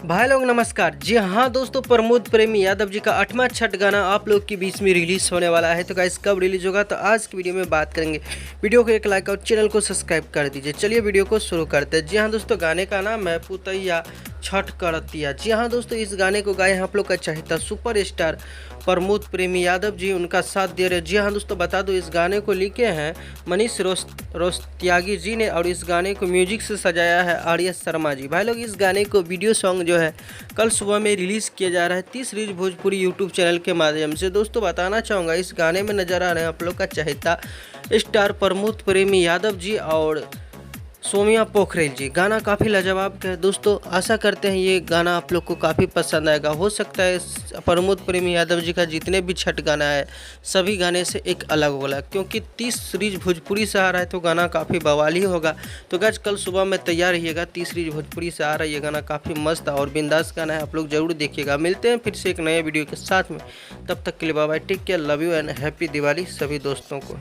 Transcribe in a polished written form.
भाई लोग नमस्कार। जी हाँ दोस्तों, प्रमोद प्रेमी यादव जी का 8वां छठ गाना आप लोग के बीच में रिलीज़ होने वाला है। तो गाइस कब रिलीज होगा, तो आज की वीडियो में बात करेंगे। वीडियो को एक लाइक और चैनल को सब्सक्राइब कर दीजिए। चलिए वीडियो को शुरू करते हैं। जी हाँ दोस्तों, गाने का नाम है पुतैया छठ करतिया। जी हाँ दोस्तों, इस गाने को गाए आप लोग का चाहता सुपर स्टार प्रमोद प्रेमी यादव जी, उनका साथ दे रहे। जी हाँ दोस्तों, बता दो इस गाने को लिखे हैं मनीष रोस्त्यागी जी ने और इस गाने को म्यूजिक से सजाया है आर्य शर्मा जी। भाई लोग, इस गाने को वीडियो सॉन्ग जो है कल सुबह में रिलीज़ किया जा रहा है 30 रीज भोजपुरी यूट्यूब चैनल के माध्यम से। दोस्तों बताना चाहूँगा, इस गाने में नजर आ रहे हैं आप लोग का चाहता स्टार प्रमोद प्रेमी यादव जी और सोमिया पोखरेल जी। गाना काफ़ी लाजवाब है दोस्तों। आशा करते हैं ये गाना आप लोग को काफ़ी पसंद आएगा। हो सकता है प्रमोद प्रेमी यादव जी का जितने भी छठ गाना है सभी गाने से एक अलग होगा, क्योंकि 30 सीरीज भोजपुरी से आ रहा है तो गाना काफ़ी बवाली होगा। तो गाइस कल सुबह में तैयार रहिएगा। 30 सीरीज भोजपुरी से आ रहा है ये गाना, काफ़ी मस्त और बिंदास गाना है, आप लोग जरूर देखिएगा। मिलते हैं फिर से एक नए वीडियो के साथ में, तब तक के लिए bye bye, take care, love you and happy Diwali सभी दोस्तों को।